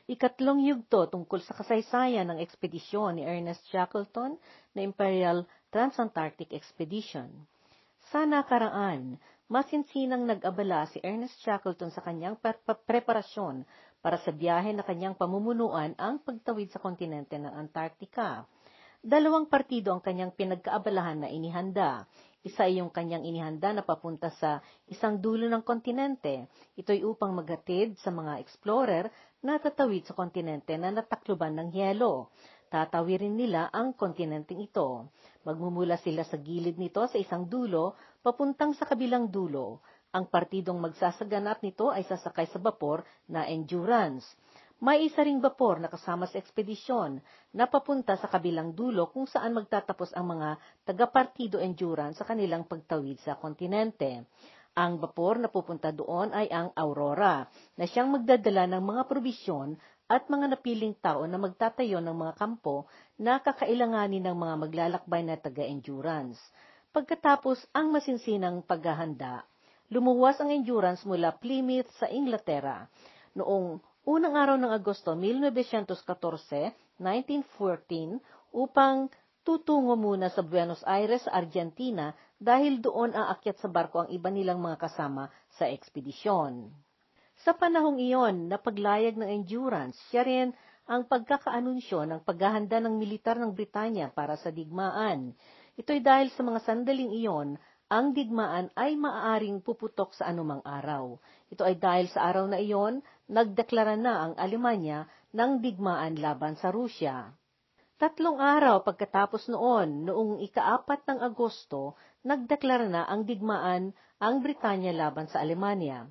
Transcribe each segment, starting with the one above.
Ikatlong yugto tungkol sa kasaysayan ng ekspedisyon ni Ernest Shackleton na Imperial Transantarctic Expedition. Sa nakaraan, masinsinang nag-abala si Ernest Shackleton sa kanyang preparasyon para sa biyahe na kanyang pamumunuan ang pagtawid sa kontinente ng Antarctica. Dalawang partido ang kanyang pinagkaabalahan na inihanda. Isa ay yung kanyang inihanda na papunta sa isang dulo ng kontinente. Ito'y upang maghatid sa mga explorer na tatawid sa kontinente na natakluban ng yelo. Tatawirin nila ang kontinenteng ito. Magmumula sila sa gilid nito sa isang dulo, papuntang sa kabilang dulo. Ang partidong magsasaganap nito ay sasakay sa bapor na Endurance. May isa ring bapor na kasama sa ekspedisyon na papunta sa kabilang dulo kung saan magtatapos ang mga taga-partido Endurance sa kanilang pagtawid sa kontinente. Ang bapor na pupunta doon ay ang Aurora, na siyang magdadala ng mga probisyon at mga napiling tao na magtatayo ng mga kampo na kakailanganin ng mga maglalakbay na taga-Endurance. Pagkatapos ang masinsinang paghahanda, lumuwas ang Endurance mula Plymouth sa Inglaterra. Noong unang araw ng Agosto 1914, upang tutungo muna sa Buenos Aires, Argentina, dahil doon aakyat sa barko ang iba nilang mga kasama sa ekspedisyon. Sa panahong iyon, napaglayag ng Endurance, siya rin ang pagkakaanunsyo ng paghahanda ng militar ng Britanya para sa digmaan. Ito'y dahil sa mga sandaling iyon, ang digmaan ay maaaring puputok sa anumang araw. Ito ay dahil sa araw na iyon, nagdeklara na ang Alemanya ng digmaan laban sa Rusya. 3 araw pagkatapos noon, noong ika-4 ng Agosto, nagdeklara na ang digmaan ang Britanya laban sa Alemanya.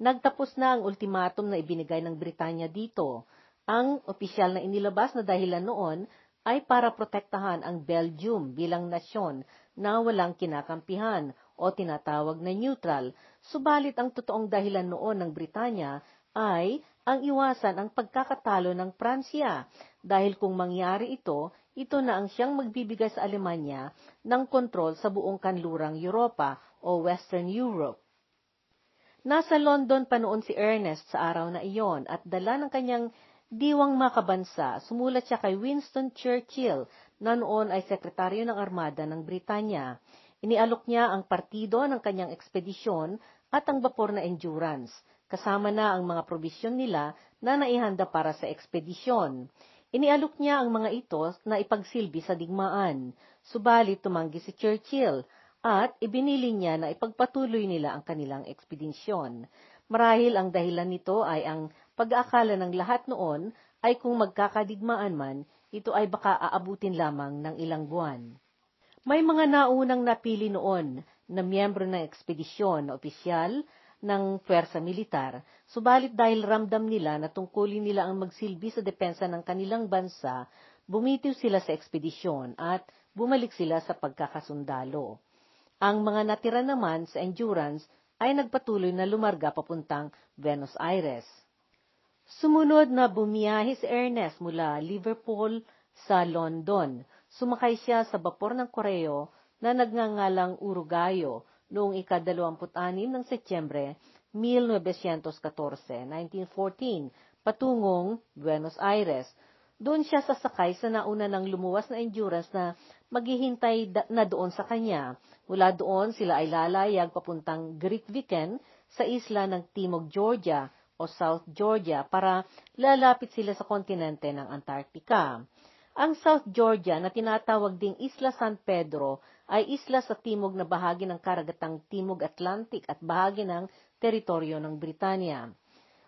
Nagtapos na ang ultimatum na ibinigay ng Britanya dito. Ang opisyal na inilabas na dahilan noon ay para protektahan ang Belgium bilang nasyon na walang kinakampihan o tinatawag na neutral. Subalit ang totoong dahilan noon ng Britanya ay ang iwasan ang pagkakatalo ng Pransya, dahil kung mangyari ito, ito na ang siyang magbibigay sa Alemanya ng kontrol sa buong kanlurang Europa o Western Europe. Nasa London pa noon si Ernest sa araw na iyon at dala ng kanyang diwang makabansa, sumulat siya kay Winston Churchill na noon ay sekretaryo ng armada ng Britanya. Inialok niya ang partido ng kanyang ekspedisyon at ang bapor na Endurance, kasama na ang mga probisyon nila na naihanda para sa ekspedisyon. Inialok niya ang mga ito na ipagsilbi sa digmaan, subalit tumanggi si Churchill at ibinili niya na ipagpatuloy nila ang kanilang ekspedisyon. Marahil ang dahilan nito ay ang pag-aakala ng lahat noon ay kung magkakadigmaan man, ito ay baka aabutin lamang ng ilang buwan. May mga naunang napili noon na miyembro ng ekspedisyon na opisyal ng puwersa militar, subalit dahil ramdam nila na tungkulin nila ang magsilbi sa depensa ng kanilang bansa, bumitiw sila sa ekspedisyon at bumalik sila sa pagkakasundalo. Ang mga natira naman sa Endurance ay nagpatuloy na lumarga papuntang Buenos Aires. Sumunod na bumiyahe si Ernest mula Liverpool sa London. Sumakay siya sa bapor ng Correo na nagngangalang Uruguayo noong ika-26 ng Setyembre 1914, patungong Buenos Aires. Doon siya sasakay sa nauna ng lumuwas na Endurance na maghihintay na doon sa kanya. Mula doon sila ay lalayag papuntang Grytviken sa isla ng Timog Georgia o South Georgia para lalapit sila sa kontinente ng Antarctica. Ang South Georgia na tinatawag ding Isla San Pedro ay isla sa timog na bahagi ng karagatang Timog Atlantic at bahagi ng teritoryo ng Britanya.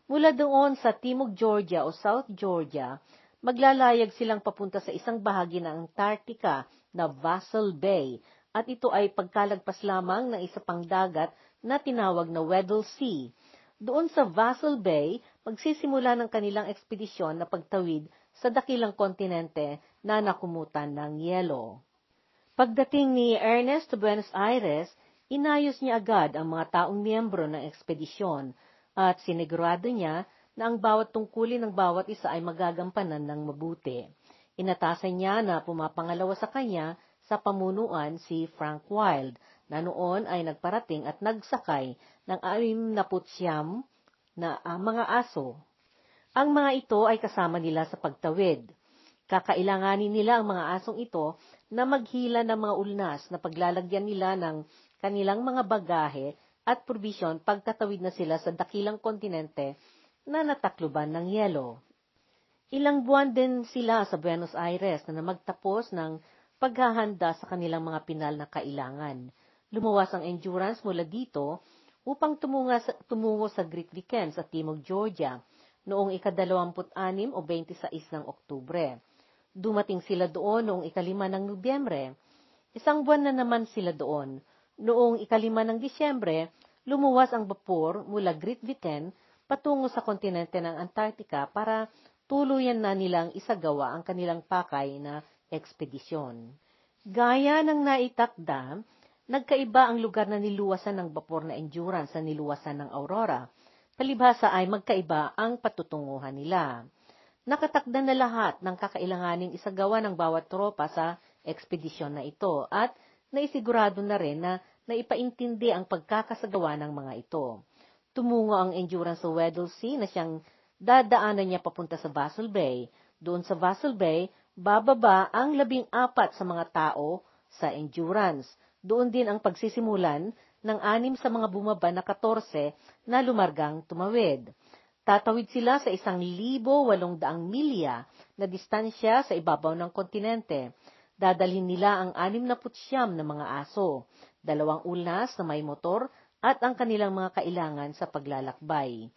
Mula doon sa Timog Georgia o South Georgia, maglalayag silang papunta sa isang bahagi ng Antarctica na Vassal Bay, at ito ay pagkalagpas lamang ng isa pang dagat na tinawag na Weddell Sea. Doon sa Vassal Bay, magsisimula ng kanilang ekspedisyon na pagtawid sa dakilang kontinente na nakumutan ng yelo. Pagdating ni Ernest sa Buenos Aires, inayos niya agad ang mga taong miyembro ng ekspedisyon at sinigurado niya na ang bawat tungkulin ng bawat isa ay magagampanan ng mabuti. Inatasan niya na pumapangalawa sa kanya sa pamunuan si Frank Wild, na noon ay nagparating at nagsakay ng 69 na mga aso. Ang mga ito ay kasama nila sa pagtawid. Kakailanganin nila ang mga asong ito na maghila ng mga ulnas na paglalagyan nila ng kanilang mga bagahe at probisyon pagtatawid na sila sa dakilang kontinente na natakluban ng yelo. Ilang buwan din sila sa Buenos Aires na magtapos ng paghahanda sa kanilang mga pinal na kailangan. Lumuwas ang Endurance mula dito upang tumungo sa Great Weekend sa Timog, Georgia, noong ika-26 o 26 ng Oktubre. Dumating sila doon noong ika-5 ng Nobyembre. Isang buwan na naman sila doon. Noong ika-5 ng Disyembre, lumuwas ang bapor mula Great Britain patungo sa kontinente ng Antarctica para tuluyan na nilang isagawa ang kanilang pakay na ekspedisyon. Gaya ng naitakda, nagkaiba ang lugar na niluwasan ng bapor na Endurance sa niluwasan ng Aurora. Palibhasa ay magkaiba ang patutunguhan nila. Nakatakda na lahat ng kakailanganing isagawa ng bawat tropa sa ekspedisyon na ito at naisigurado na rin na naipaintindi ang pagkakasagawa ng mga ito. Tumungo ang Endurance sa Weddell Sea na siyang dadaanan niya papunta sa Vassal Bay. Doon sa Vassal Bay, bababa ang 14 sa mga tao sa Endurance. Doon din ang pagsisimulan ng 6 sa mga bumaba na 14 na lumargang tumawid. Tatawid sila sa 1,800 milya na distansya sa ibabaw ng kontinente. Dadalhin nila ang 69 na mga aso, 2 ulnas na may motor at ang kanilang mga kailangan sa paglalakbay.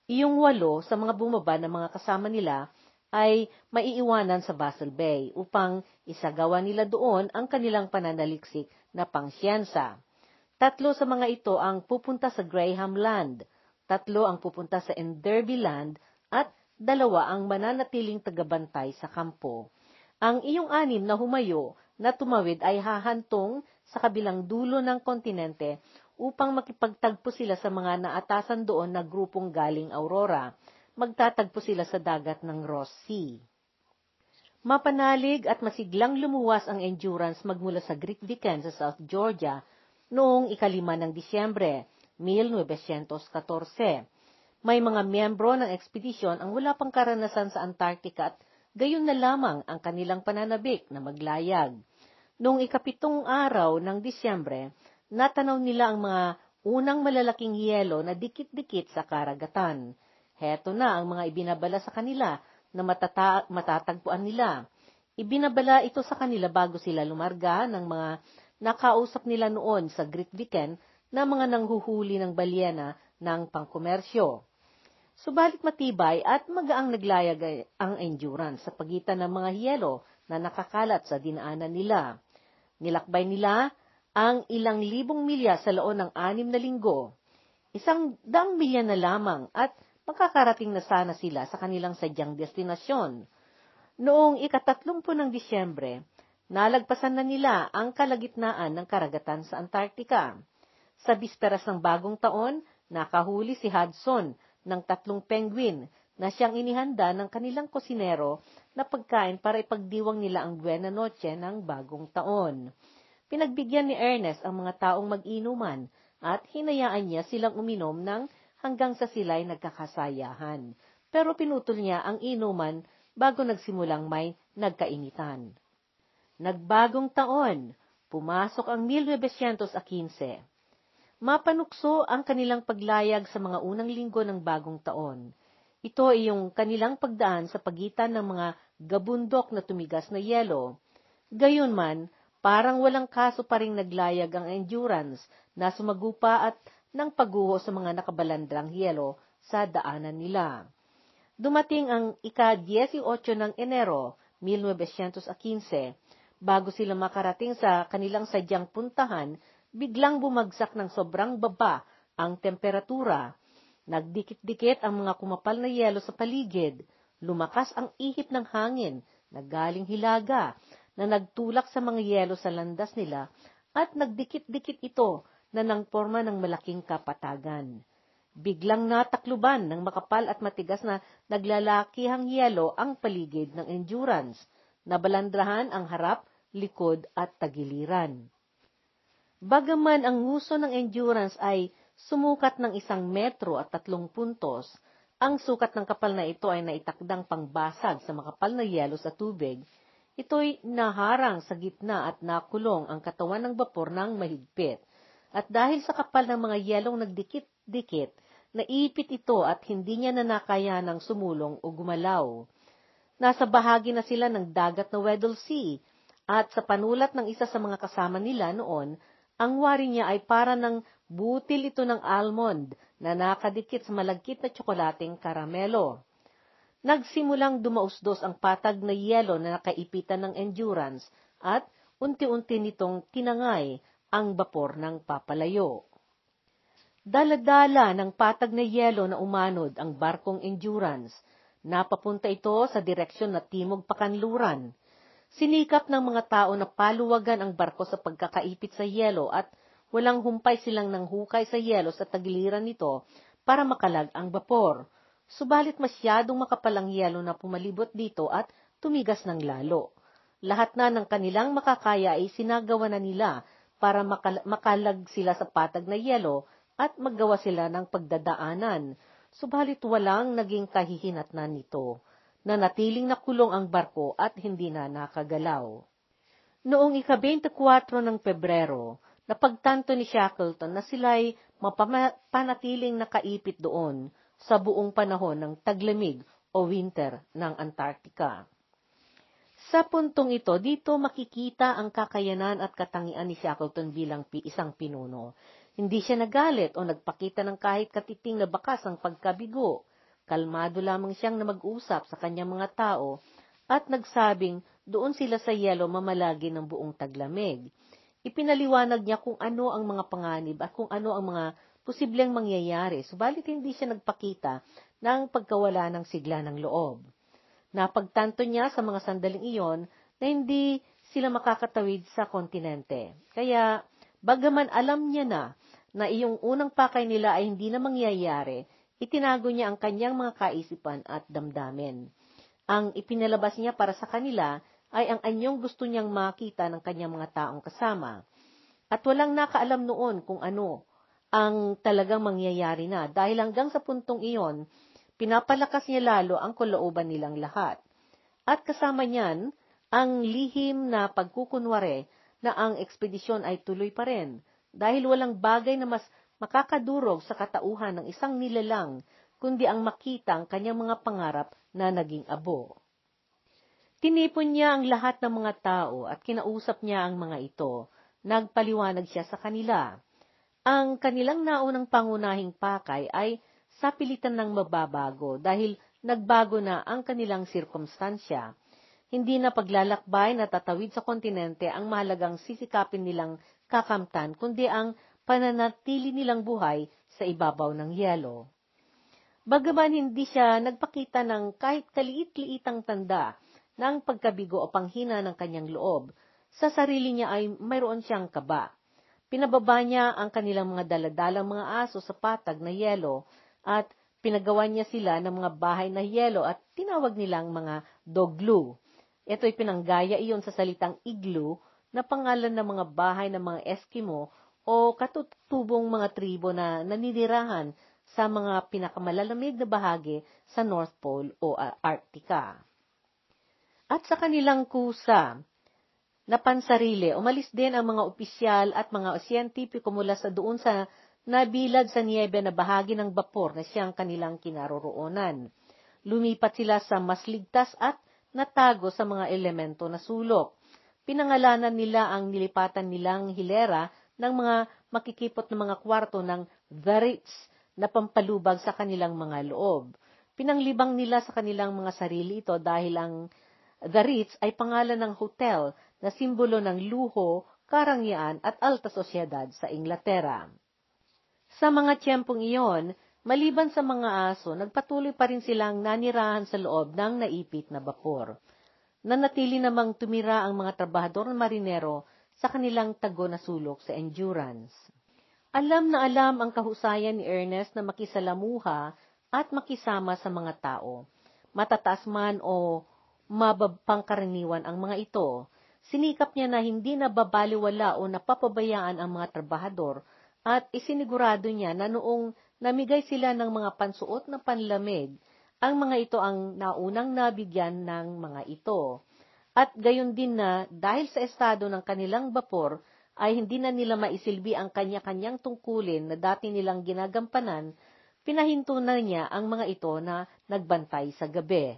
Iyong 8 sa mga bumaba na mga kasama nila ay maiiwanan sa Vassal Bay upang isagawa nila doon ang kanilang pananaliksik na pangsiyensa. 3 sa mga ito ang pupunta sa Graham Land, 3 ang pupunta sa Enderby Land, at 2 ang mananatiling tagabantay sa kampo. Ang iyong 6 na humayo na tumawid ay hahantong sa kabilang dulo ng kontinente upang makipagtagpo sila sa mga naatasan doon na grupong galing Aurora. Magtatagpo sila sa dagat ng Ross Sea. Mapanalig at masiglang lumuwas ang Endurance magmula sa Great Weekend sa South Georgia noong ika-5 ng Disyembre, 1914. May mga miyembro ng ekspedisyon ang wala pang karanasan sa Antarctica at gayon na lamang ang kanilang pananabik na maglayag. Noong ika-7 araw ng Disyembre, natanaw nila ang mga unang malalaking yelo na dikit-dikit sa karagatan. Heto na ang mga ibinabala sa kanila na matatagpuan nila. Ibinabala ito sa kanila bago sila lumarga ng mga nakausap nila noon sa Great Weekend na mga nanghuhuli ng balyena ng pangkomersyo. Subalit matibay at magaang naglayag ang Endurance sa pagitan ng mga hiyelo na nakakalat sa dinaanan nila. Nilakbay nila ang 1,000 milya sa loob ng 6 na linggo. 100 milya na lamang at makakarating na sana sila sa kanilang sadyang destinasyon. Noong ika-30 ng Disyembre, nalagpasan na nila ang kalagitnaan ng karagatan sa Antarctica. Sa bisperas ng bagong taon, nakahuli si Hudson ng 3 penguin na siyang inihanda ng kanilang kusinero na pagkain para ipagdiwang nila ang Buena Noche ng bagong taon. Pinagbigyan ni Ernest ang mga taong mag-inuman at hinayaan niya silang uminom ng hanggang sa sila'y nagkakasayahan. Pero pinutol niya ang inuman bago nagsimulang may nagkainitan. Nagbagong taon, pumasok ang 1915. Mapanukso ang kanilang paglayag sa mga unang linggo ng bagong taon. Ito ay yung kanilang pagdaan sa pagitan ng mga gabundok na tumigas na yelo. Gayunman, parang walang kaso pa ring naglayag ang Endurance na sumagupa at ng pagguho sa mga nakabalandrang yelo sa daanan nila. Dumating ang ika-18 ng Enero, 1915, bago sila makarating sa kanilang sadyang puntahan, biglang bumagsak ng sobrang baba ang temperatura. Nagdikit-dikit ang mga kumapal na yelo sa paligid. Lumakas ang ihip ng hangin na galing Hilaga na nagtulak sa mga yelo sa landas nila at nagdikit-dikit ito na nangporma ng malaking kapatagan. Biglang natakluban ng makapal at matigas na naglalakihang yelo ang paligid ng Endurance. Nabalandrahan ang harap, likod at tagiliran. Bagaman ang nguso ng Endurance ay sumukat ng 1 metro at 3 puntos, Ang sukat ng kapal na ito ay naitakdang pangbasag sa makapal na yelo sa tubig. Ito'y naharang sa gitna at nakulong ang katawan ng bapor ng mahigpit. At dahil sa kapal ng mga yelong nagdikit-dikit, naipit ito at hindi niya nanakayanang sumulong o gumalaw. Nasa bahagi na sila ng dagat na Weddell Sea, at sa panulat ng isa sa mga kasama nila noon, ang wari niya ay para ng butil ito ng almond na nakadikit sa malagkit na tsokolating karamelo. Nagsimulang dumausdos ang patag na yelo na nakaipitan ng Endurance at unti-unti nitong tinangay ang bapor ng papalayo. Dala-dala ng patag na yelo na umanod ang barkong Endurance. Napapunta ito sa direksyon na timog pakanluran. Sinikap ng mga tao na paluwagan ang barko sa pagkakaipit sa yelo at walang humpay silang nanghukay sa yelo sa tagiliran nito para makalag ang bapor. Subalit masyadong makapal ang yelo na pumalibot dito at tumigas ng lalo. Lahat na ng kanilang makakaya ay sinagawa na nila para makalag sila sa patag na yelo at maggawa sila ng pagdadaanan. Subalit walang naging kahihinatnan nito. Nanatiling nakulong ang barko at hindi na nakagalaw. Noong ika-24 ng Pebrero, napagtanto ni Shackleton na sila'y mapanatiling nakaipit doon sa buong panahon ng taglamig o winter ng Antarctica. Sa puntong ito, dito makikita ang kakayanan at katangian ni Shackleton bilang isang pinuno. Hindi siya nagalit o nagpakita ng kahit katiting na bakas ang pagkabigo. Kalmado lamang siyang na mag-usap sa kanyang mga tao at nagsabing doon sila sa yelo mamalagi ng buong taglamig. Ipinaliwanag niya kung ano ang mga panganib at kung ano ang mga posibleng mangyayari, subalit hindi siya nagpakita ng pagkawala ng sigla ng loob. Napagtanto niya sa mga sandaling iyon na hindi sila makakatawid sa kontinente. Kaya, bagaman alam niya na iyong unang pakay nila ay hindi na mangyayari, itinago niya ang kanyang mga kaisipan at damdamin. Ang ipinalabas niya para sa kanila ay ang anyong gusto niyang makita ng kanyang mga taong kasama. At walang nakaalam noon kung ano ang talagang mangyayari na dahil hanggang sa puntong iyon, pinapalakas niya lalo ang kalooban nilang lahat. At kasama niyan, ang lihim na pagkukunwari na ang ekspedisyon ay tuloy pa rin dahil walang bagay na mas makakadurog sa katauhan ng isang nilalang, kundi ang makita ang kanyang mga pangarap na naging abo. Tinipon niya ang lahat ng mga tao at kinausap niya ang mga ito. Nagpaliwanag siya sa kanila. Ang kanilang naunang pangunahing pakay ay sapilitan ng mababago dahil nagbago na ang kanilang sirkumstansya. Hindi na paglalakbay na tatawid sa kontinente ang mahalagang sisikapin nilang kakamtan, kundi ang pananatili nilang buhay sa ibabaw ng yelo. Bagaman hindi siya nagpakita ng kahit kaliit-liitang tanda ng pagkabigo o panghina ng kanyang loob, sa sarili niya ay mayroon siyang kaba. Pinababa niya ang kanilang mga daladalang mga aso sa patag na yelo at pinagawa niya sila ng mga bahay na yelo at tinawag nilang mga doglu. Ito'y pinanggaya iyon sa salitang igloo na pangalan ng mga bahay ng mga Eskimo o katutubong mga tribo na naninirahan sa mga pinakamalalamig na bahagi sa North Pole o Arctica. At sa kanilang kusa na pansarili, umalis din ang mga opisyal at mga siyentipiko mula sa doon sa nabilad sa niyebe na bahagi ng bapor na siyang kanilang kinaroroonan. Lumipat sila sa mas ligtas at natago sa mga elemento na sulok. Pinangalanan nila ang nilipatan nilang hilera ng mga makikipot na mga kwarto ng The Ritz na pampalubag sa kanilang mga loob. Pinanglibang nila sa kanilang mga sarili ito dahil ang The Ritz ay pangalan ng hotel na simbolo ng luho, karangyaan at alta sosyedad sa Inglaterra. Sa mga tiyempong iyon, maliban sa mga aso, nagpatuloy pa rin silang nanirahan sa loob ng naipit na bapor. Nanatili namang tumira ang mga trabahador na marinero sa kanilang tago na sulok sa Endurance. Alam na alam ang kahusayan ni Ernest na makisalamuha at makisama sa mga tao. Matataas man o mababangkaraniwan ang mga ito, sinikap niya na hindi nababaliwala o napapabayaan ang mga trabahador at isinigurado niya na noong namigay sila ng mga pansuot na panlamig. Ang mga ito ang naunang nabigyan ng mga ito. At gayon din na dahil sa estado ng kanilang bapor, ay hindi na nila maisilbi ang kanya-kanyang tungkulin na dati nilang ginagampanan, pinahinto na niya ang mga ito na nagbantay sa gabi.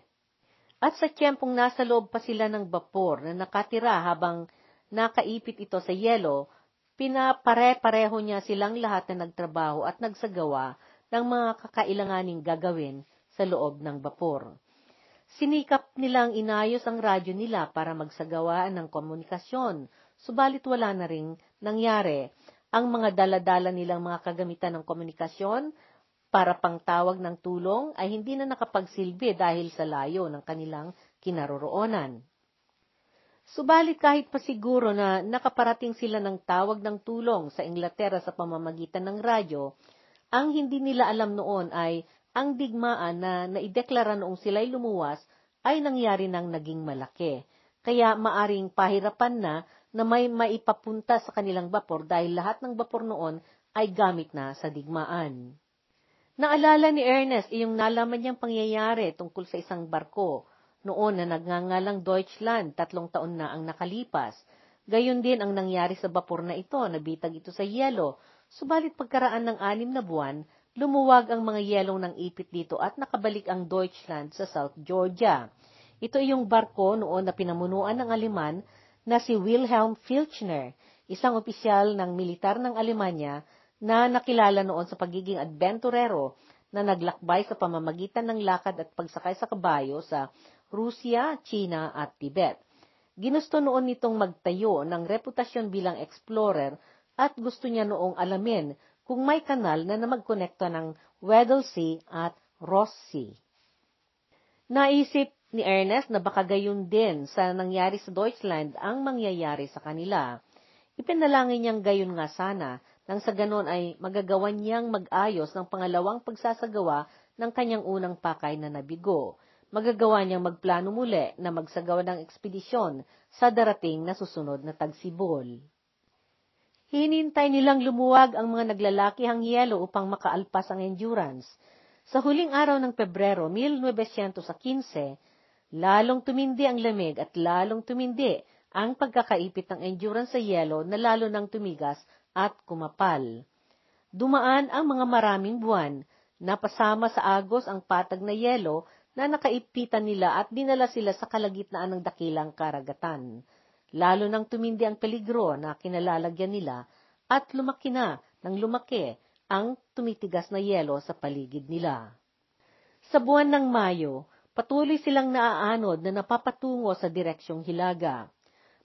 At sa tiyempong nasa loob pa sila ng bapor na nakatira habang nakaipit ito sa yelo, pinapare-pareho niya silang lahat na nagtrabaho at nagsagawa ng mga kakailanganing gagawin sa loob ng bapor. Sinikap nilang inayos ang radyo nila para magsagawa ng komunikasyon, subalit wala na ring nangyari. Ang mga dala-dala nilang mga kagamitan ng komunikasyon para pangtawag ng tulong ay hindi na nakapagsilbi dahil sa layo ng kanilang kinaroroonan. Subalit kahit pa siguro na nakaparating sila ng tawag ng tulong sa Inglaterra sa pamamagitan ng radyo, ang hindi nila alam noon ay ang digmaan na naideklara noong sila'y lumuwas ay nangyari ng naging malaki. Kaya maaring pahirapan na may maipapunta sa kanilang bapor dahil lahat ng bapor noon ay gamit na sa digmaan. Naalala ni Ernest iyong nalaman niyang pangyayari tungkol sa isang barko noon na nagngangalang Deutschland, 3 taon na ang nakalipas. Gayon din ang nangyari sa bapor na ito, nabitag ito sa yelo, subalit pagkaraan ng 6 na buwan, lumuwag ang mga yelong ng ipit dito at nakabalik ang Deutschland sa South Georgia. Ito yung barko noon na pinamunuan ng Aleman na si Wilhelm Filchner, isang opisyal ng militar ng Alemanya na nakilala noon sa pagiging adventurero na naglakbay sa pamamagitan ng lakad at pagsakay sa kabayo sa Rusya, China at Tibet. Ginusto noon nitong magtayo ng reputasyon bilang explorer at gusto niya noong alamin kung may kanal na magkonekta ng Weddell Sea at Ross Sea. Naisip ni Ernest na baka gayon din sa nangyari sa Deutschland ang mangyayari sa kanila. Ipinalangin niyang gayon nga sana, nang sa ganon ay magagawan niyang mag-ayos ng pangalawang pagsasagawa ng kanyang unang pakay na nabigo. Magagawa niyang magplano muli na magsagawa ng ekspedisyon sa darating na susunod na tagsibol. Hinintay nilang lumuwag ang mga naglalakihang yelo upang makaalpas ang Endurance. Sa huling araw ng Pebrero 1915, lalong tumindi ang lamig at lalong tumindi ang pagkakaipit ng Endurance sa yelo na lalo nang tumigas at kumapal. Dumaan ang mga maraming buwan, napasama sa agos ang patag na yelo na nakaipitan nila at dinala sila sa kalagitnaan ng dakilang karagatan. Lalo nang tumindi ang peligro na kinalalagyan nila at lumaki na ng lumaki ang tumitigas na yelo sa paligid nila. Sa buwan ng Mayo, patuloy silang naaanod na napapatungo sa direksyong Hilaga.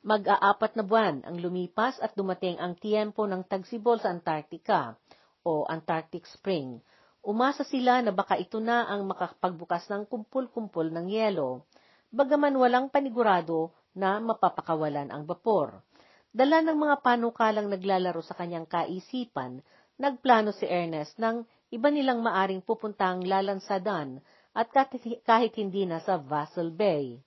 Mag-aapat na buwan ang lumipas at dumating ang tiyempo ng tagsibol sa Antarctica o Antarctic Spring. Umasa sila na baka ito na ang makapagbukas ng kumpul-kumpul ng yelo, bagaman walang panigurado na mapapakawalan ang bapor. Dala ng mga panukalang naglalaro sa kanyang kaisipan, nagplano si Ernest ng iba nilang maaring pupuntang lalansadan at kahit hindi na sa Vassal Bay.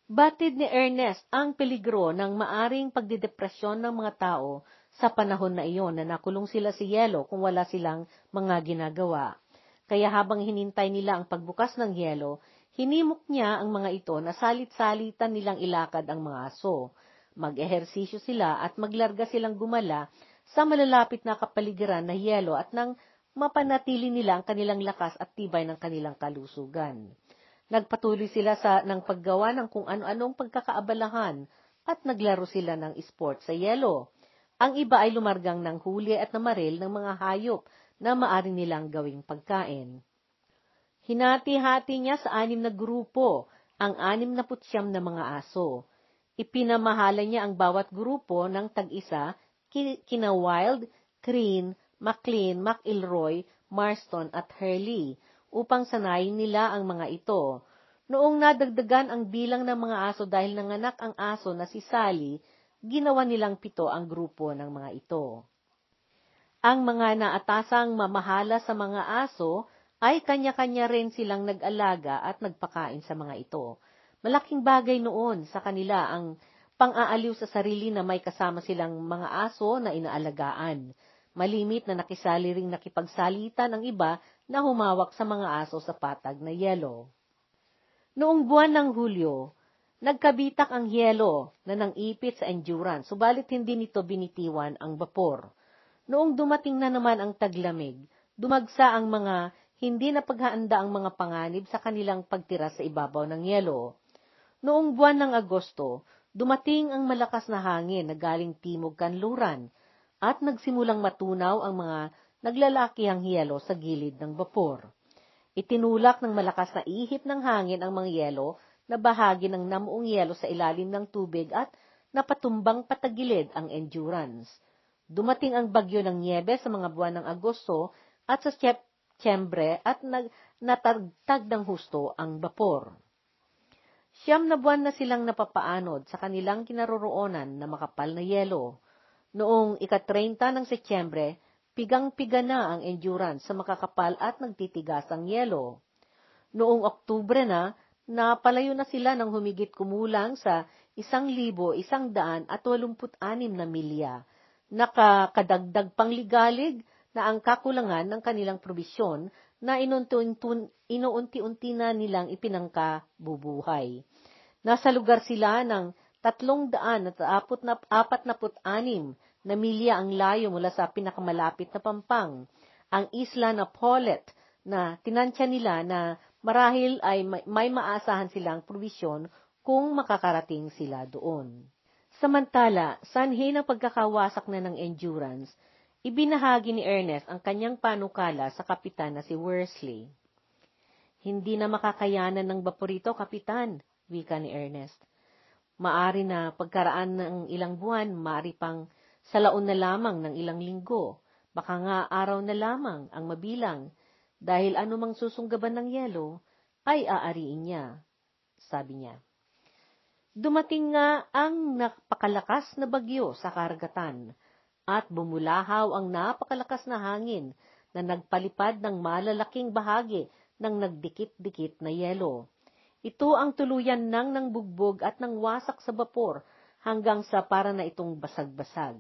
Batid ni Ernest ang peligro ng maaring pagdidepresyon ng mga tao sa panahon na iyon na nakulong sila sa yelo kung wala silang mga ginagawa. Kaya habang hinintay nila ang pagbukas ng yelo, hinimok niya ang mga ito na salit-salitan nilang ilakad ang mga aso. Mag-ehersisyo sila at maglarga silang gumala sa malalapit na kapaligiran na yelo at nang mapanatili nila ang kanilang lakas at tibay ng kanilang kalusugan. Nagpatuloy sila ng paggawa ng kung ano-anong pagkakaabalahan at naglaro sila ng sport sa yelo. Ang iba ay lumargang ng huli at namaril ng mga hayop na maaari nilang gawing pagkain. Hinati-hati niya sa 6 na grupo ang 69 na mga aso. Ipinamahala niya ang bawat grupo ng tag-isa kina Wild, Crean, McLean, McIlroy, Marston at Hurley upang sanayin nila ang mga ito. Noong nadagdagan ang bilang ng mga aso dahil nanganak ang aso na si Sally, ginawa nilang 7 ang grupo ng mga ito. Ang mga naatasang mamahala sa mga aso ay kanya-kanya rin silang nag-alaga at nagpakain sa mga ito. Malaking bagay noon sa kanila ang pang-aaliw sa sarili na may kasama silang mga aso na inaalagaan. Malimit na nakisali ring nakipagsalita ng iba na humawak sa mga aso sa patag na yelo. Noong buwan ng Hulyo, nagkabitak ang yelo na nangipit sa Endurance, subalit hindi nito binitiwan ang bapor. Noong dumating na naman ang taglamig, dumagsa ang mga hindi napaghaanda ang mga panganib sa kanilang pagtira sa ibabaw ng yelo. Noong buwan ng Agosto, dumating ang malakas na hangin na galing timog kanluran at nagsimulang matunaw ang mga naglalakihang yelo sa gilid ng bapor. Itinulak ng malakas na ihip ng hangin ang mga yelo na bahagi ng namuong yelo sa ilalim ng tubig at napatumbang patagilid ang Endurance. Dumating ang bagyo ng nyebe sa mga buwan ng Agosto at sa Setyembre at natagtag ng husto ang bapor. 9 na buwan na silang napapaanod sa kanilang kinaroroonan na makapal na yelo. Noong ika-30 ng Setyembre, pigang-piga na ang Endurance sa makakapal at nagtitigasang yelo. Noong Oktubre na, napalayo na sila ng humigit kumulang sa 1,186 na milya. Nakakadagdag pang ligalig na ang kakulangan ng kanilang probisyon na inuunti-unti na nilang ipinangkabubuhay. Nasa lugar sila ng 346 na milya ang layo mula sa pinakamalapit na pampang, ang isla na Paulet, na tinansya nila na marahil ay may maasahan silang probisyon kung makakarating sila doon. Samantala, sanhi ng pagkakawasak na ng Endurance, ibinahagi ni Ernest ang kanyang panukala sa kapitan na si Worsley. Hindi na makakayanan ng baporito, kapitan, wika ni Ernest. Maari na pagkaraan ng ilang buwan, maari pang salaon na lamang ng ilang linggo, baka nga araw na lamang ang mabilang, dahil anumang susunggaban ng yelo ay aariin niya, sabi niya. Dumating nga ang napakalakas na bagyo sa karagatan at bumulahaw ang napakalakas na hangin na nagpalipad ng malalaking bahagi ng nagdikit-dikit na yelo. Ito ang tuluyan ng bugbog at ng wasak sa bapor hanggang sa para na itong basag-basag.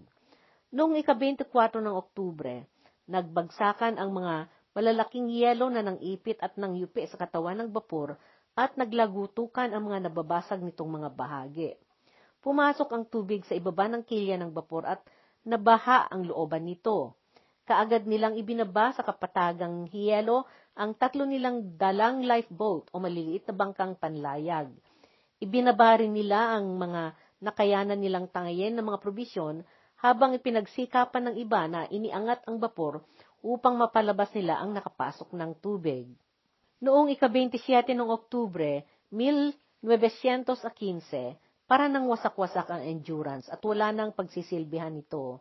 Noong ika-24 ng Oktubre, nagbagsakan ang mga malalaking yelo na nangipit at nangyupi sa katawan ng bapor at naglagutukan ang mga nababasag nitong mga bahagi. Pumasok ang tubig sa ibaba ng kilya ng bapor at nabaha ang looban nito. Kaagad nilang ibinaba sa kapatagang yelo ang 3 nilang dalang lifeboat o maliliit na bangkang panlayag. Ibinaba rin nila ang mga nakayanan nilang tangayin ng mga probisyon habang ipinagsikapan ng iba na iniangat ang bapor upang mapalabas nila ang nakapasok ng tubig. Noong ika-27 ng Oktubre, 1915, para nang wasak-wasak ang Endurance at wala nang pagsisilbihan nito.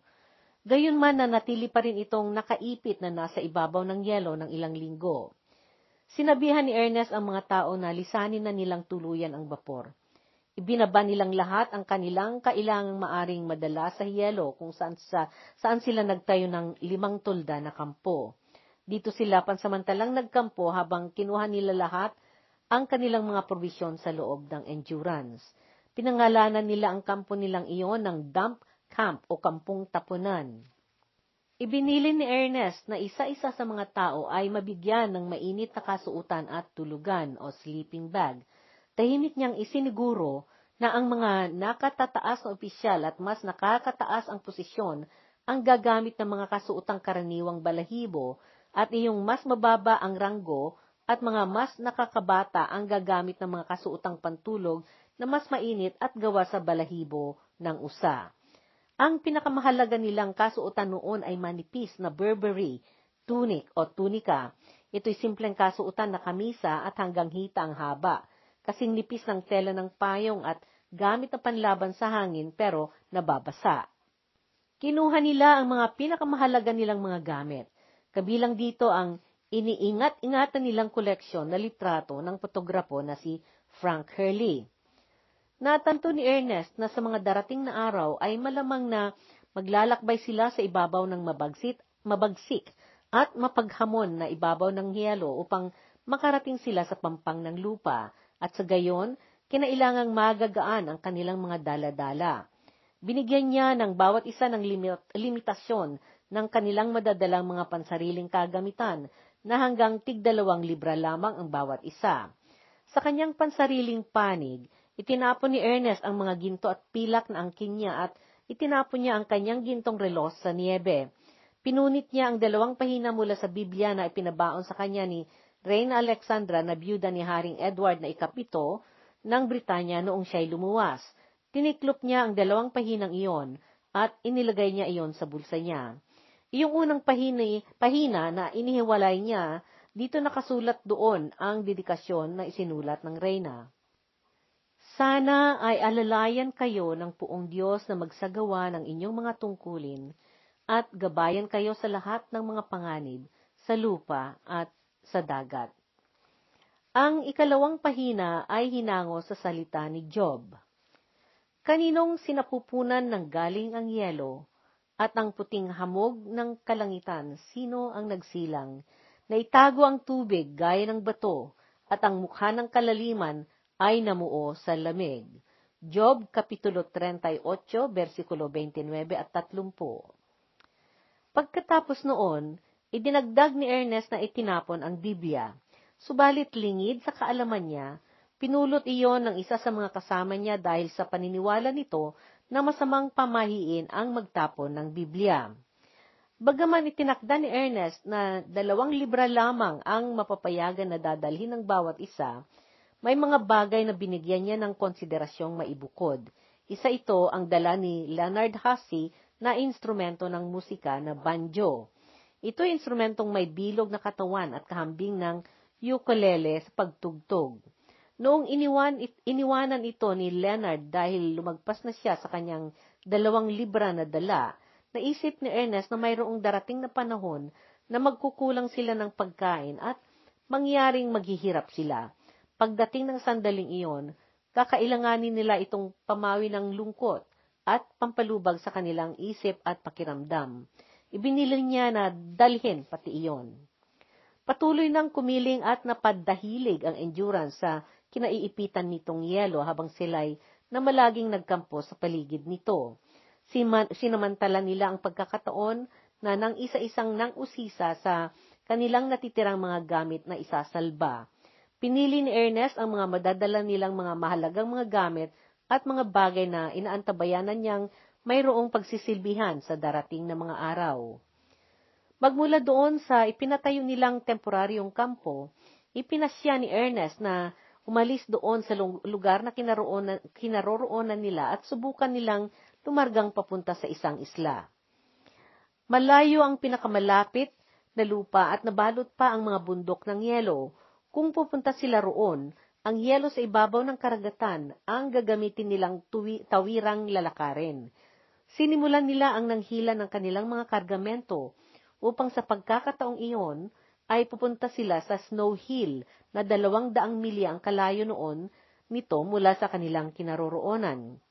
Gayunman nanatili pa rin itong nakaipit na nasa ibabaw ng yelo ng ilang linggo. Sinabihan ni Ernest ang mga tao na lisanin na nilang tuluyan ang bapor. Ibinaba nilang lahat ang kanilang kailangang maaring madala sa yelo kung saan sila nagtayo ng 5 tolda na kampo. Dito sila pansamantalang nagkampo habang kinuha nila lahat ang kanilang mga probisyon sa loob ng Endurance. Pinangalanan nila ang kampo nilang iyon ng dump camp o kampong tapunan. Ibinili ni Ernest na isa-isa sa mga tao ay mabigyan ng mainit na kasuutan at tulugan o sleeping bag. Tahimik niyang isiniguro na ang mga nakatataas na opisyal at mas nakakataas ang posisyon ang gagamit ng mga kasuutang karaniwang balahibo at iyong mas mababa ang ranggo at mga mas nakakabata ang gagamit ng mga kasuutang pantulog na mas mainit at gawa sa balahibo ng usa. Ang pinakamahalaga nilang kasuotan noon ay manipis na Burberry, tunic o tunika. Ito'y simpleng kasuotan na kamisa at hanggang hita ang haba, kasing nipis ng tela ng payong at gamit na panlaban sa hangin pero nababasa. Kinuha nila ang mga pinakamahalaga nilang mga gamit. Kabilang dito ang iniingat-ingatan nilang koleksyon na litrato ng fotograpo na si Frank Hurley. Natanto ni Ernest na sa mga darating na araw ay malamang na maglalakbay sila sa ibabaw ng mabagsik at mapaghamon na ibabaw ng yelo upang makarating sila sa pampang ng lupa at sa gayon, kinailangang magagaan ang kanilang mga dala-dala. Binigyan niya ng bawat isa ng limitasyon ng kanilang madadalang mga pansariling kagamitan na hanggang tig-2 libra lamang ang bawat isa. Sa kanyang pansariling panig, itinapon ni Ernest ang mga ginto at pilak na angkin niya at itinapon niya ang kanyang gintong relos sa niebe. Pinunit niya ang 2 pahina mula sa Biblia na ipinabaon sa kanya ni Reyna Alexandra na byuda ni Haring Edward na ika-7 ng Britanya noong siya'y lumuwas. Tiniklop niya ang 2 pahinang iyon at inilagay niya iyon sa bulsa niya. Iyong unang pahina na inihiwalay niya, dito nakasulat doon ang dedikasyon na isinulat ng Reyna. Sana ay alalayan kayo ng Poong Diyos na magsagawa ng inyong mga tungkulin at gabayan kayo sa lahat ng mga panganib sa lupa at sa dagat. Ang 2 pahina ay hinango sa salita ni Job. Kaninong sinapupunan ng galing ang yelo at ang puting hamog ng kalangitan, sino ang nagsilang, na itago ang tubig gaya ng bato, at ang mukha ng kalaliman ay namuo sa lamig. Job, Kapitulo 38, versikulo 29 at 30. Pagkatapos noon, idinagdag ni Ernest na itinapon ang Biblia. Subalit lingid sa kaalaman niya, pinulot iyon ng isa sa mga kasama niya dahil sa paniniwala nito na masamang pamahiin ang magtapon ng Biblia. Bagaman itinakda ni Ernest na 2 libra lamang ang mapapayagan na dadalhin ng bawat isa, may mga bagay na binigyan niya ng konsiderasyong maibukod. Isa ito ang dala ni Leonard Hussey na instrumento ng musika na banjo. Ito ay instrumentong may bilog na katawan at kahambing ng ukulele sa pagtugtog. Noong iniwanan ito ni Leonard dahil lumagpas na siya sa kanyang 2 libra na dala, naisip ni Ernest na mayroong darating na panahon na magkukulang sila ng pagkain at mangyaring maghihirap sila. Pagdating ng sandaling iyon, kakailanganin nila itong pamawi ng lungkot at pampalubag sa kanilang isip at pakiramdam. Ibinili niya na dalhin pati iyon. Patuloy nang kumiling at napaddahilig ang endurance sa kinaiipitan nitong yelo habang sila'y namalaging nagkampo sa paligid nito. Sinamantala nila ang pagkakataon na nang isa-isang nang usisa sa kanilang natitirang mga gamit na isasalba. Pinili ni Ernest ang mga madadala nilang mga mahalagang mga gamit at mga bagay na inaantabayanan niyang mayroong pagsisilbihan sa darating na mga araw. Magmula doon sa ipinatayo nilang temporaryong kampo, ipinasya ni Ernest na umalis doon sa lugar na kinaroroonan nila at subukan nilang lumargang papunta sa isang isla. Malayo ang pinakamalapit na lupa at nabalot pa ang mga bundok ng yelo. Kung pupunta sila roon, ang yelo sa ibabaw ng karagatan ang gagamitin nilang tawirang lalakarin. Sinimulan nila ang nanghila ng kanilang mga kargamento upang sa pagkakataong iyon ay pupunta sila sa Snow Hill na 200 milya ang kalayo noon nito mula sa kanilang kinaroroonan.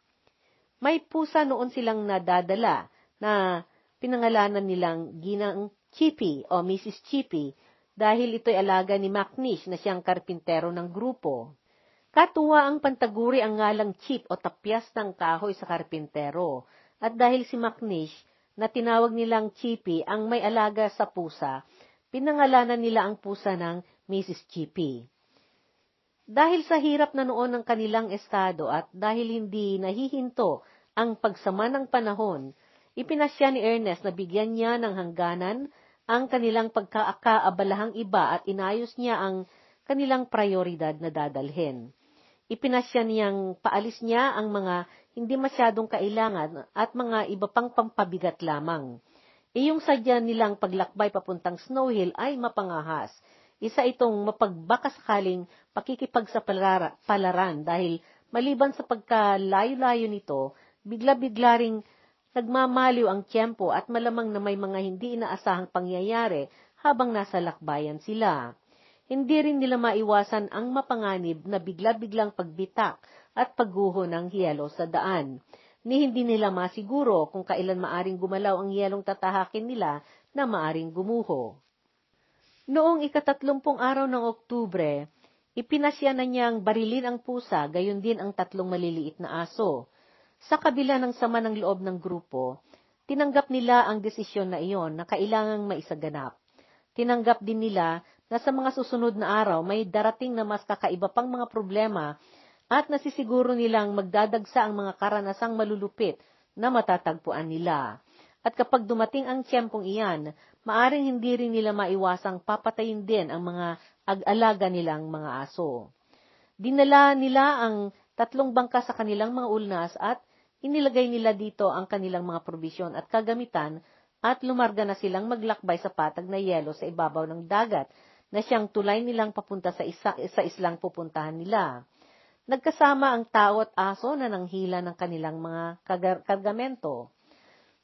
May pusa noon silang nadadala na pinangalanan nilang Ginang Chippy o Mrs. Chippy dahil ito'y alaga ni Macnish na siyang karpintero ng grupo. Katuwa ang pantaguri ang ngalang chip o tapyas ng kahoy sa karpintero at dahil si Macnish na tinawag nilang Chippy ang may alaga sa pusa, pinangalanan nila ang pusa ng Mrs. Chippy. Dahil sa hirap na noon ng kanilang estado at dahil hindi nahihinto ang pagsama ng panahon, ipinasya ni Ernest na bigyan niya ng hangganan ang kanilang pagkakaabalahang iba at inayos niya ang kanilang prioridad na dadalhin. Ipinasya niyang paalis niya ang mga hindi masyadong kailangan at mga iba pang pampabigat lamang. Iyong sadya nilang paglakbay papuntang Snow Hill ay mapangahas. Isa itong mapagbakasakaling pakikipagsapalaran dahil maliban sa pagkalayo-layo nito, bigla-bigla ring nagmamaliw ang tiyempo at malamang na may mga hindi inaasahang pangyayari habang nasa lakbayan sila. Hindi rin nila maiwasan ang mapanganib na bigla-biglang pagbitak at pagguho ng yelo sa daan. Ni hindi nila masiguro kung kailan maaring gumalaw ang yelong tatahakin nila na maaring gumuho. Noong 30 araw ng Oktubre, ipinasya na niyang barilin ang pusa, gayon din ang 3 maliliit na aso. Sa kabila ng sama ng loob ng grupo, Tinanggap nila ang desisyon na iyon na kailangang maisaganap. Tinanggap din nila na sa mga susunod na araw may darating na mas kakaiba pang mga problema at nasisiguro nilang magdadagsa ang mga karanasang malulupit na matatagpuan nila. At kapag dumating ang tiyempong iyan, maaring hindi rin nila maiwasang papatayin din ang mga ag-alaga nilang mga aso. Dinala nila ang 3 bangka sa kanilang mga ulnas at inilagay nila dito ang kanilang mga probisyon at kagamitan at lumarga na silang maglakbay sa patag na yelo sa ibabaw ng dagat na siyang tulay nilang papunta sa islang pupuntahan nila. Nagkasama ang tao at aso na nanghila ng kanilang mga kargamento.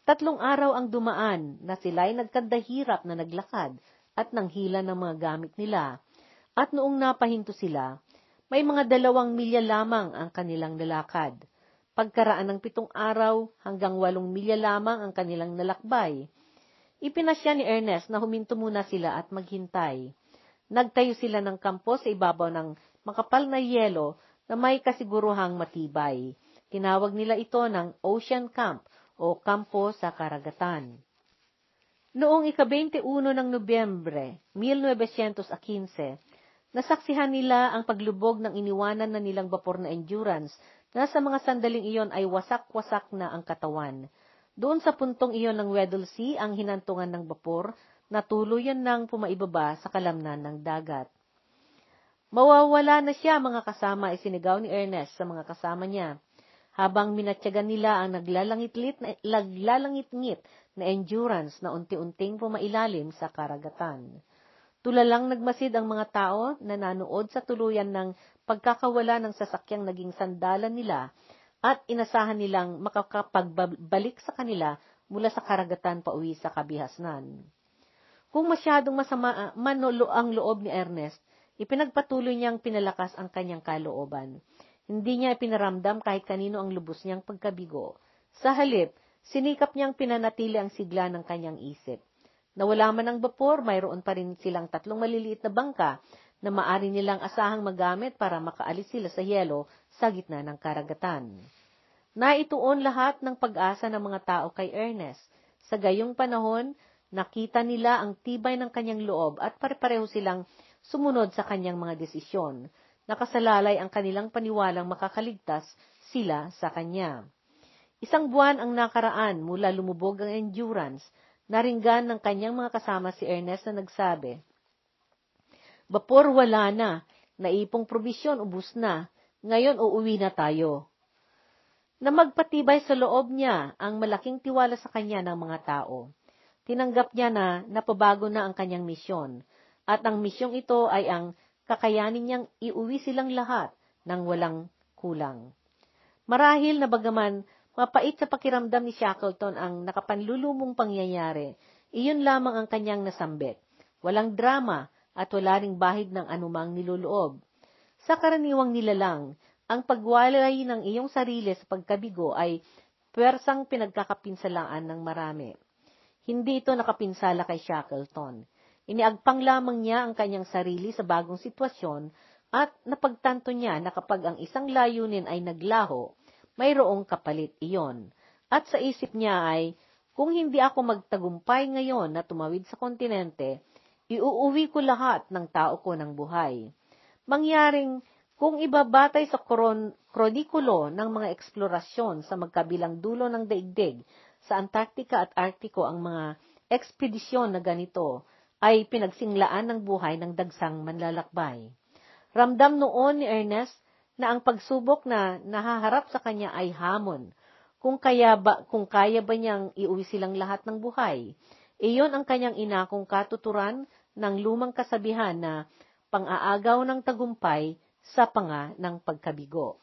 3 araw ang dumaan na sila'y nagkandahirap na naglakad at nanghila ng mga gamit nila. At noong napahinto sila, may mga 2 milya lamang ang kanilang nalakad. Pagkaraan ng 7 araw hanggang 8 milya lamang ang kanilang nalakbay. Ipinasya ni Ernest na huminto muna sila at maghintay. Nagtayo sila ng kampo sa ibabaw ng makapal na yelo na may kasiguruhang matibay. Tinawag nila ito ng Ocean Camp o kampo sa karagatan. Noong ika-21 ng Nobyembre, 1915, nasaksihan nila ang paglubog ng iniwanan na nilang bapor na Endurance na sa mga sandaling iyon ay wasak-wasak na ang katawan. Doon sa puntong iyon ng Weddell Sea ang hinantungan ng bapor na tuluyan nang pumaibaba sa kalamnan ng dagat. Mawawala na siya mga kasama, isinigaw ni Ernest sa mga kasama niya. Habang minatyagan nila ang naglalangit-ngit na Endurance na unti-unting pumailalim sa karagatan. Tulalang nagmasid ang mga tao na nanood sa tuluyan ng pagkakawala ng sasakyang naging sandalan nila at inasahan nilang makakapagbalik sa kanila mula sa karagatan pauwi sa kabihasnan. Kung masyadong masama ang loob ni Ernest, ipinagpatuloy niyang pinalakas ang kanyang kalooban. Hindi niya ipinaramdam kahit kanino ang lubos niyang pagkabigo. Sa halip, sinikap niyang pinanatili ang sigla ng kanyang isip. Nawala man ang bapor, mayroon pa rin silang 3 maliliit na bangka na maaari nilang asahang magamit para makaalis sila sa yelo sa gitna ng karagatan. Naituon lahat ng pag-asa ng mga tao kay Ernest. Sa gayong panahon, nakita nila ang tibay ng kanyang loob at pare-pareho silang sumunod sa kanyang mga desisyon. Nakasalalay ang kanilang paniwalang makakaligtas sila sa kanya. 1 buwan ang nakaraan mula lumubog ang Endurance. Naringgan ng kanyang mga kasama si Ernest na nagsabi, "Bapor wala na, naipong probisyon ubus na, ngayon uuwi na tayo." Na magpatibay sa loob niya ang malaking tiwala sa kanya ng mga tao. Tinanggap niya na napabago na ang kanyang misyon, at ang misyong ito ay ang kakayanin niyang iuwi silang lahat ng walang kulang. Marahil na bagaman mapait sa pakiramdam ni Shackleton ang nakapanlulumong pangyayari, iyon lamang ang kanyang nasambit. Walang drama at wala ring bahid ng anumang niluloob. Sa karaniwang nilalang, ang pagwalay ng iyong sarili sa pagkabigo ay pwersang pinagkakapinsalaan ng marami. Hindi ito nakapinsala kay Shackleton. Iniagpang lamang niya ang kanyang sarili sa bagong sitwasyon at napagtanto niya na kapag ang isang layunin ay naglaho, mayroong kapalit iyon. At sa isip niya ay, kung hindi ako magtagumpay ngayon na tumawid sa kontinente, iuuwi ko lahat ng tao ko ng buhay. Mangyaring kung ibabatay sa kronikulo ng mga eksplorasyon sa magkabilang dulo ng daigdig, sa Antarctica at Arctico ang mga ekspedisyon na ganito ay pinagsinglaan ng buhay ng dagsang manlalakbay. Ramdam noon ni Ernest na ang pagsubok na nahaharap sa kanya ay hamon. Kung kaya ba niyang iuwi silang lahat ng buhay, iyon ang kanyang inakong katuturan ng lumang kasabihan na pang-aagaw ng tagumpay sa panga ng pagkabigo.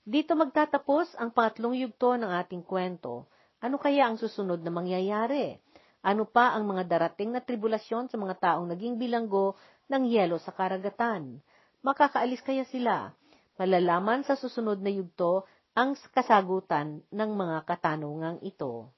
Dito magtatapos ang 3 yugto ng ating kwento. Ano kaya ang susunod na mangyayari? Ano pa ang mga darating na tribulasyon sa mga taong naging bilanggo ng yelo sa karagatan? Makakaalis kaya sila? Malalaman sa susunod na yugto ang kasagutan ng mga katanungang ito.